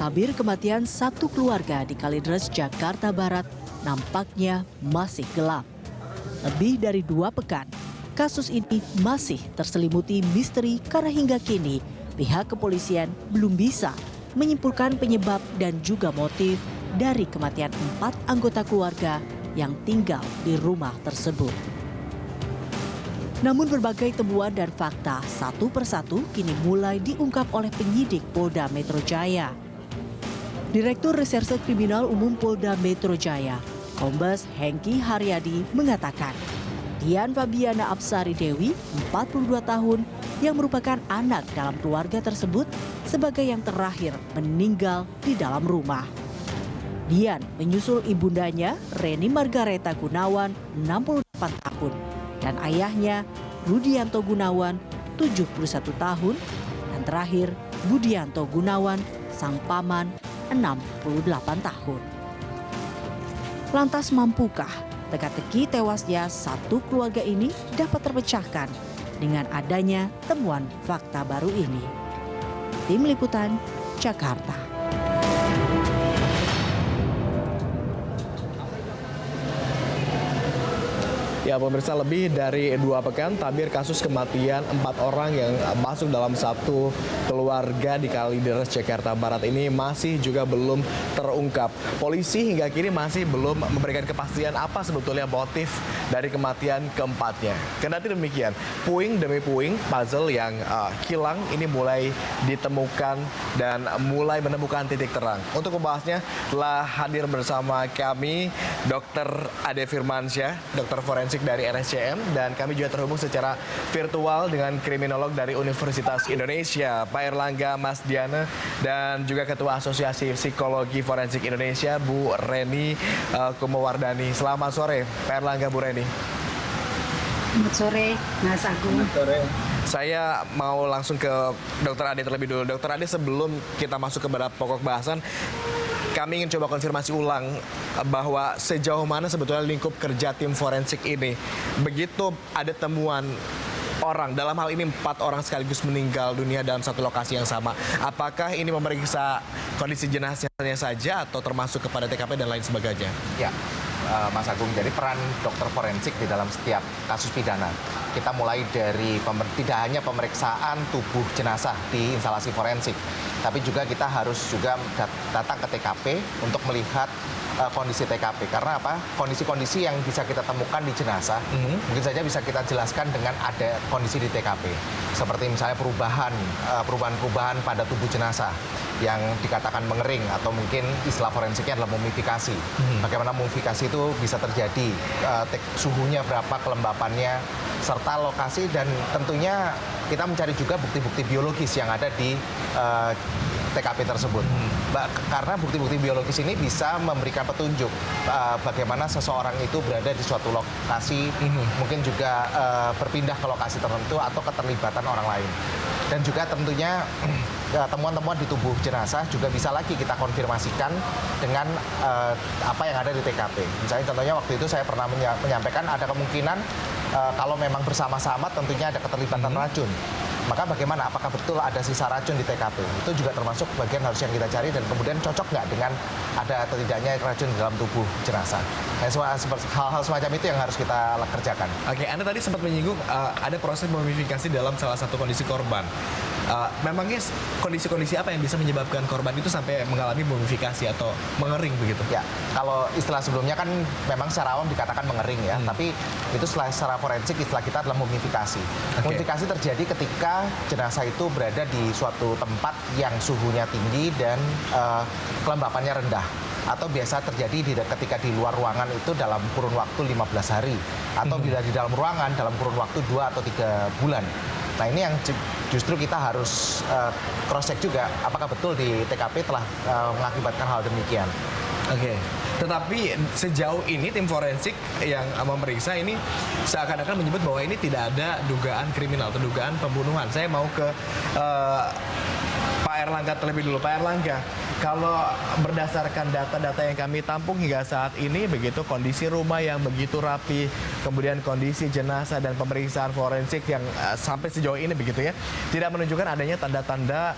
Tabir kematian satu keluarga di Kalideres, Jakarta Barat nampaknya masih gelap. Lebih dari 2 pekan, kasus ini masih terselimuti misteri karena hingga kini pihak kepolisian belum bisa menyimpulkan penyebab dan juga motif dari kematian 4 anggota keluarga yang tinggal di rumah tersebut. Namun berbagai temuan dan fakta satu persatu kini mulai diungkap oleh penyidik Polda Metro Jaya. Direktur Reserse Kriminal Umum Polda Metro Jaya, Kombes Hengki Haryadi mengatakan, Dian Fabiana Apsari Dewi, 42 tahun, yang merupakan anak dalam keluarga tersebut sebagai yang terakhir meninggal di dalam rumah. Dian menyusul ibundanya Reni Margareta Gunawan, 68 tahun, dan ayahnya Budianto Gunawan, 71 tahun, dan terakhir Budianto Gunawan, sang paman, 68 tahun. Lantas mampukah teka-teki tewasnya satu keluarga ini dapat terpecahkan dengan adanya temuan fakta baru ini? Tim Liputan, Jakarta. Ya pemirsa, lebih dari 2 pekan tabir kasus kematian 4 orang yang masuk dalam satu keluarga di Kalideres, Jakarta Barat ini masih juga belum terungkap. Polisi hingga kini masih belum memberikan kepastian apa sebetulnya motif dari kematian keempatnya. Kendati demikian, puing demi puing puzzle yang hilang ini mulai ditemukan dan mulai menemukan titik terang. Untuk membahasnya telah hadir bersama kami Dr. Ade Firmansyah, dokter forensik dari RSCM, dan kami juga terhubung secara virtual dengan kriminolog dari Universitas Indonesia, Pak Erlangga Masdiana, dan juga Ketua Asosiasi Psikologi Forensik Indonesia, Bu Reni Kumawardani. Selamat sore, Pak Erlangga, Bu Reni. Selamat sore, Mas Agung. Selamat sore. Saya mau langsung ke Dr. Ade terlebih dulu. Dr. Ade, sebelum kita masuk ke pokok bahasan, kami ingin coba konfirmasi ulang bahwa sejauh mana sebetulnya lingkup kerja tim forensik ini. Begitu ada temuan orang, dalam hal ini 4 orang sekaligus meninggal dunia dalam satu lokasi yang sama. Apakah ini memeriksa kondisi jenazahnya saja atau termasuk kepada TKP dan lain sebagainya? Ya, Mas Agung, jadi peran dokter forensik di dalam setiap kasus pidana. Kita mulai dari tidak hanya pemeriksaan tubuh jenazah di instalasi forensik, tapi juga kita harus juga datang ke TKP untuk melihat kondisi TKP. Karena apa? Kondisi-kondisi yang bisa kita temukan di jenazah, mungkin saja bisa kita jelaskan dengan ada kondisi di TKP. Seperti misalnya perubahan-perubahan pada tubuh jenazah yang dikatakan mengering, atau mungkin istilah forensiknya adalah mumifikasi. Bagaimana mumifikasi itu bisa terjadi, suhunya berapa, kelembapannya, serta lokasi, dan tentunya kita mencari juga bukti-bukti biologis yang ada di TKP tersebut. Karena bukti-bukti biologis ini bisa memberikan petunjuk bagaimana seseorang itu berada di suatu lokasi, mungkin juga berpindah ke lokasi tertentu atau keterlibatan orang lain. Dan juga tentunya temuan-temuan di tubuh jenazah juga bisa lagi kita konfirmasikan dengan apa yang ada di TKP. Misalnya contohnya waktu itu saya pernah menyampaikan ada kemungkinan kalau memang bersama-sama tentunya ada keterlibatan racun. Maka bagaimana? Apakah betul ada sisa racun di TKP? Itu juga termasuk bagian harus yang kita cari, dan kemudian cocok nggak dengan ada atau tidaknya racun di dalam tubuh jenazah. Nah, hal-hal semacam itu yang harus kita kerjakan. Oke, Anda tadi sempat menyinggung ada proses mumifikasi dalam salah satu kondisi korban. Memangnya kondisi-kondisi apa yang bisa menyebabkan korban itu sampai mengalami mumifikasi atau mengering begitu? Ya, kalau istilah sebelumnya kan memang secara awam dikatakan mengering ya, tapi itu secara forensik istilah kita adalah mumifikasi. Mumifikasi terjadi ketika jenazah itu berada di suatu tempat yang suhunya tinggi dan kelembapannya rendah. Atau biasa terjadi ketika di luar ruangan itu dalam kurun waktu 15 hari. Atau bila di dalam ruangan dalam kurun waktu 2 atau 3 bulan. Nah, ini yang justru kita harus cross-check juga, apakah betul di TKP telah mengakibatkan hal demikian. Oke. Tetapi sejauh ini tim forensik yang memeriksa ini seakan-akan menyebut bahwa ini tidak ada dugaan kriminal atau dugaan pembunuhan. Saya mau ke Pak Erlangga terlebih dulu. Pak Erlangga, Kalau berdasarkan data-data yang kami tampung hingga saat ini, begitu kondisi rumah yang begitu rapi, kemudian kondisi jenazah dan pemeriksaan forensik yang sampai sejauh ini begitu ya, tidak menunjukkan adanya tanda-tanda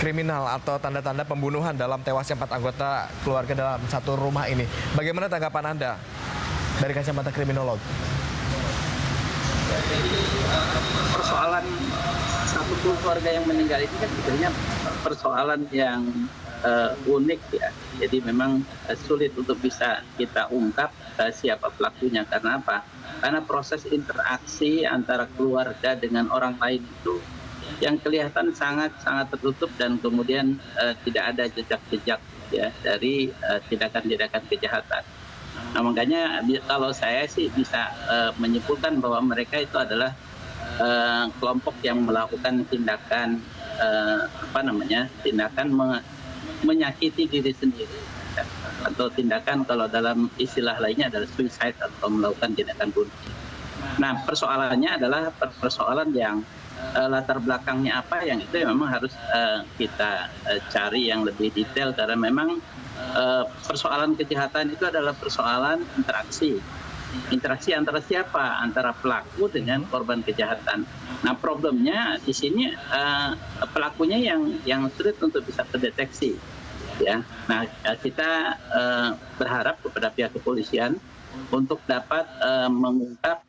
kriminal atau tanda-tanda pembunuhan dalam tewasnya 4 anggota keluarga dalam satu rumah ini. Bagaimana tanggapan Anda dari kacamata kriminolog? Persoalan satu keluarga yang meninggal ini kan sebenarnya persoalan yang unik ya. Jadi memang sulit untuk bisa kita ungkap siapa pelakunya. Karena apa? Karena proses interaksi antara keluarga dengan orang lain itu yang kelihatan sangat-sangat tertutup dan kemudian tidak ada jejak-jejak ya dari tindakan-tindakan kejahatan. Nah makanya kalau saya sih bisa menyimpulkan bahwa mereka itu adalah kelompok yang melakukan tindakan tindakan menyakiti diri sendiri atau tindakan kalau dalam istilah lainnya adalah suicide atau melakukan tindakan bunuh. Nah persoalannya adalah persoalan yang latar belakangnya apa yang itu memang harus kita cari yang lebih detail karena memang persoalan kejahatan itu adalah persoalan interaksi antara siapa, antara pelaku dengan korban kejahatan. Nah problemnya di sini pelakunya yang sulit untuk bisa terdeteksi ya. Nah kita berharap kepada pihak kepolisian untuk dapat mengungkap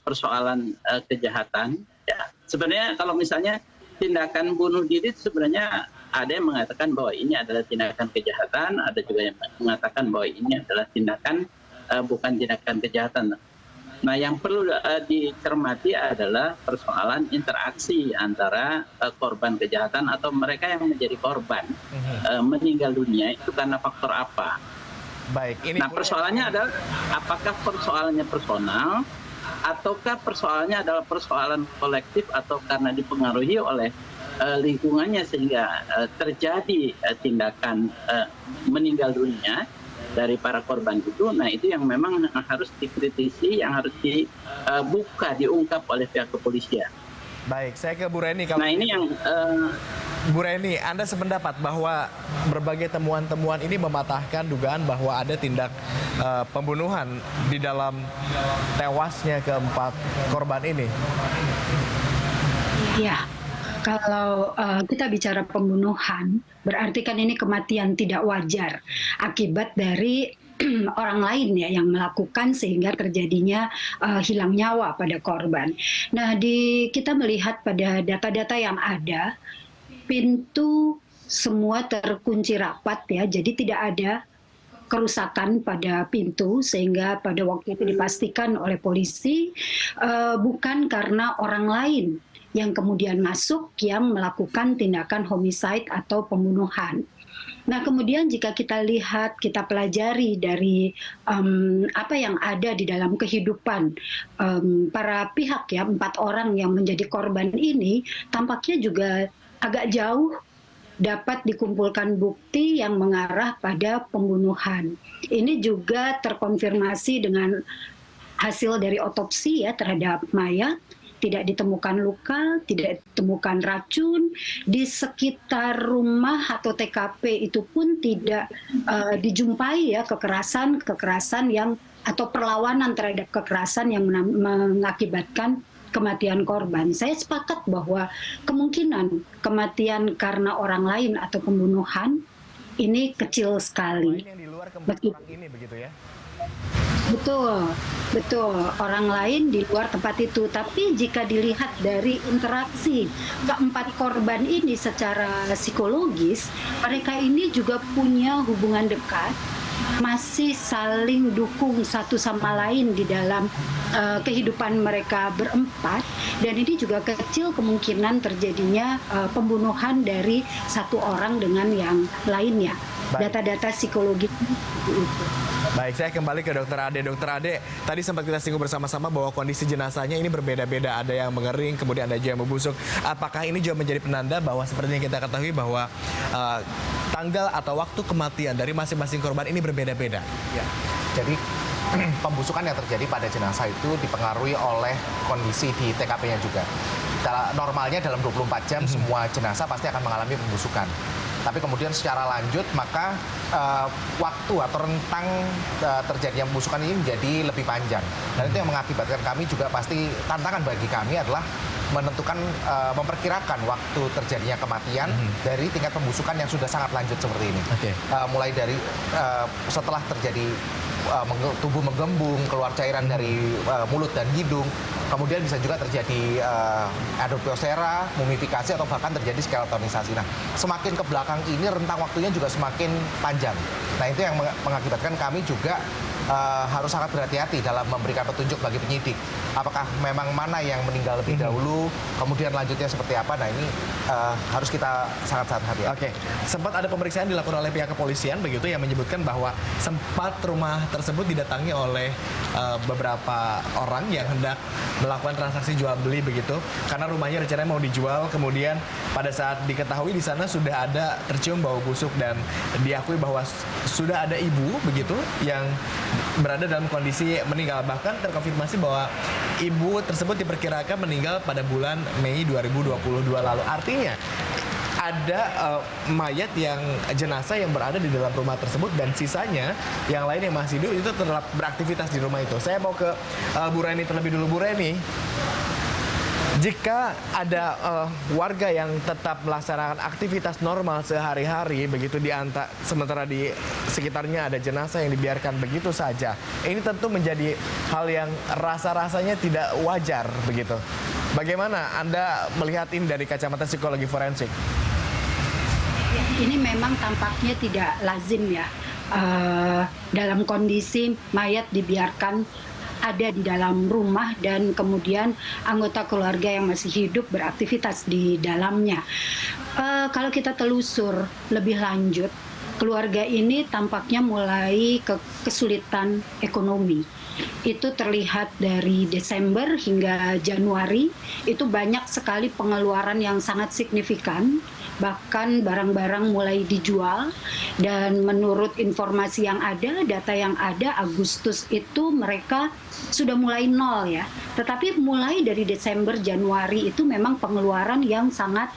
persoalan kejahatan ya. Sebenarnya kalau misalnya tindakan bunuh diri itu sebenarnya ada yang mengatakan bahwa ini adalah tindakan kejahatan, ada juga yang mengatakan bahwa ini adalah tindakan bukan tindakan kejahatan. Nah, yang perlu dicermati adalah persoalan interaksi antara korban kejahatan atau mereka yang menjadi korban meninggal dunia itu karena faktor apa. Baik, ini nah, persoalannya adalah apakah persoalannya personal ataukah persoalannya adalah persoalan kolektif atau karena dipengaruhi oleh lingkungannya sehingga terjadi tindakan meninggal dunia dari para korban itu. Nah itu yang memang harus dikritisi, yang harus dibuka, diungkap oleh pihak kepolisian. Baik, saya ke Bu Reni. Nah ini yang Bu Reni, Anda sependapat bahwa berbagai temuan-temuan ini mematahkan dugaan bahwa ada tindak pembunuhan di dalam tewasnya keempat korban ini? Ya, kalau kita bicara pembunuhan, berarti kan ini kematian tidak wajar akibat dari orang lain ya yang melakukan sehingga terjadinya hilang nyawa pada korban. Nah, kita melihat pada data-data yang ada, pintu semua terkunci rapat ya, jadi tidak ada kerusakan pada pintu sehingga pada waktu itu dipastikan oleh polisi bukan karena orang lain yang kemudian masuk yang melakukan tindakan homicide atau pembunuhan. Nah kemudian jika kita lihat, kita pelajari dari apa yang ada di dalam kehidupan para pihak ya, 4 orang yang menjadi korban ini, tampaknya juga agak jauh dapat dikumpulkan bukti yang mengarah pada pembunuhan. Ini juga terkonfirmasi dengan hasil dari otopsi ya terhadap mayat. Tidak ditemukan luka, tidak ditemukan racun, di sekitar rumah atau TKP itu pun tidak dijumpai ya kekerasan yang atau perlawanan terhadap kekerasan yang mengakibatkan kematian korban. Saya sepakat bahwa kemungkinan kematian karena orang lain atau pembunuhan ini kecil sekali. Yang di luar keempat orang ini begitu ya? Betul. Orang lain di luar tempat itu. Tapi jika dilihat dari interaksi keempat korban ini secara psikologis, mereka ini juga punya hubungan dekat, masih saling dukung satu sama lain di dalam kehidupan mereka berempat. Dan ini juga kecil kemungkinan terjadinya pembunuhan dari satu orang dengan yang lainnya. Data-data psikologi itu. Baik, saya kembali ke Dokter Ade. Dokter Ade, tadi sempat kita singgung bersama-sama bahwa kondisi jenazahnya ini berbeda-beda. Ada yang mengering, kemudian ada juga yang membusuk. Apakah ini juga menjadi penanda bahwa seperti yang kita ketahui bahwa tanggal atau waktu kematian dari masing-masing korban ini berbeda-beda? Ya, jadi pembusukan yang terjadi pada jenazah itu dipengaruhi oleh kondisi di TKP-nya juga. Normalnya dalam 24 jam semua jenazah pasti akan mengalami pembusukan. Tapi kemudian secara lanjut maka waktu atau rentang terjadinya pembusukan ini menjadi lebih panjang. Dan itu yang mengakibatkan kami juga pasti tantangan bagi kami adalah menentukan, memperkirakan waktu terjadinya kematian dari tingkat pembusukan yang sudah sangat lanjut seperti ini. Mulai dari setelah terjadi tubuh menggembung, keluar cairan dari mulut dan hidung, kemudian bisa juga terjadi adenovirus, mumifikasi, atau bahkan terjadi skeletonisasi. Nah, semakin ke belakang ini rentang waktunya juga semakin panjang. Nah, itu yang mengakibatkan kami juga harus sangat berhati-hati dalam memberikan petunjuk bagi penyidik. Apakah memang mana yang meninggal lebih dahulu, kemudian lanjutnya seperti apa. Nah, ini harus kita sangat-sangat hati-hati. Sempat ada pemeriksaan dilakukan oleh pihak kepolisian begitu yang menyebutkan bahwa sempat rumah tersebut didatangi oleh beberapa orang yang hendak melakukan transaksi jual beli begitu, karena rumahnya rencananya mau dijual. Kemudian pada saat diketahui di sana sudah ada tercium bau busuk dan diakui bahwa sudah ada ibu begitu yang berada dalam kondisi meninggal. Bahkan terkonfirmasi bahwa ibu tersebut diperkirakan meninggal pada bulan Mei 2022 lalu. Artinya ada mayat yang jenazah yang berada di dalam rumah tersebut, dan sisanya yang lain yang masih hidup itu tetap beraktivitas di rumah itu. Saya mau ke Bu Reni terlebih dulu. Bu Reni, jika ada warga yang tetap melaksanakan aktivitas normal sehari-hari begitu sementara di sekitarnya ada jenazah yang dibiarkan begitu saja, ini tentu menjadi hal yang rasa-rasanya tidak wajar begitu. Bagaimana Anda melihat ini dari kacamata psikologi forensik? Ini memang tampaknya tidak lazim ya, dalam kondisi mayat dibiarkan ada di dalam rumah dan kemudian anggota keluarga yang masih hidup beraktivitas di dalamnya. Kalau kita telusur lebih lanjut, keluarga ini tampaknya mulai kesulitan ekonomi. Itu terlihat dari Desember hingga Januari, itu banyak sekali pengeluaran yang sangat signifikan. Bahkan barang-barang mulai dijual, dan menurut informasi yang ada, data yang ada, Agustus itu mereka sudah mulai nol ya. Tetapi mulai dari Desember, Januari itu memang pengeluaran yang sangat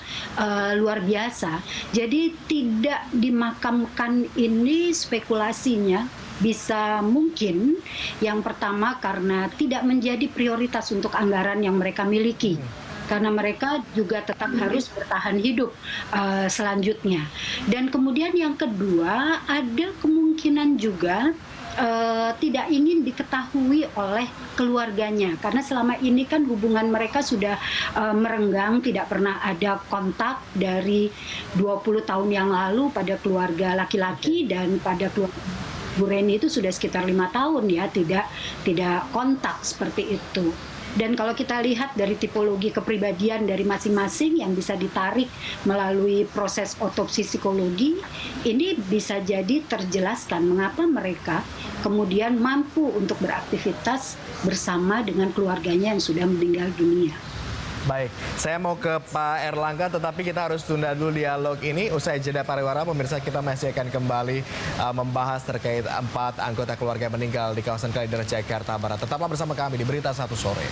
luar biasa. Jadi tidak dimakamkan ini spekulasinya bisa mungkin yang pertama karena tidak menjadi prioritas untuk anggaran yang mereka miliki. Karena mereka juga tetap harus bertahan hidup selanjutnya. Dan kemudian yang kedua, ada kemungkinan juga tidak ingin diketahui oleh keluarganya. Karena selama ini kan hubungan mereka sudah merenggang, tidak pernah ada kontak dari 20 tahun yang lalu pada keluarga laki-laki, dan pada keluarga Bu Reni itu sudah sekitar 5 tahun ya, tidak kontak seperti itu. Dan kalau kita lihat dari tipologi kepribadian dari masing-masing yang bisa ditarik melalui proses otopsi psikologi, ini bisa jadi terjelaskan mengapa mereka kemudian mampu untuk beraktivitas bersama dengan keluarganya yang sudah meninggal dunia. Baik, saya mau ke Pak Erlangga, tetapi kita harus tunda dulu dialog ini. Usai jeda pariwara, pemirsa, kita masih akan kembali membahas terkait 4 anggota keluarga yang meninggal di kawasan Kalideres, Jakarta Barat. Tetaplah bersama kami di Berita 1 Sore.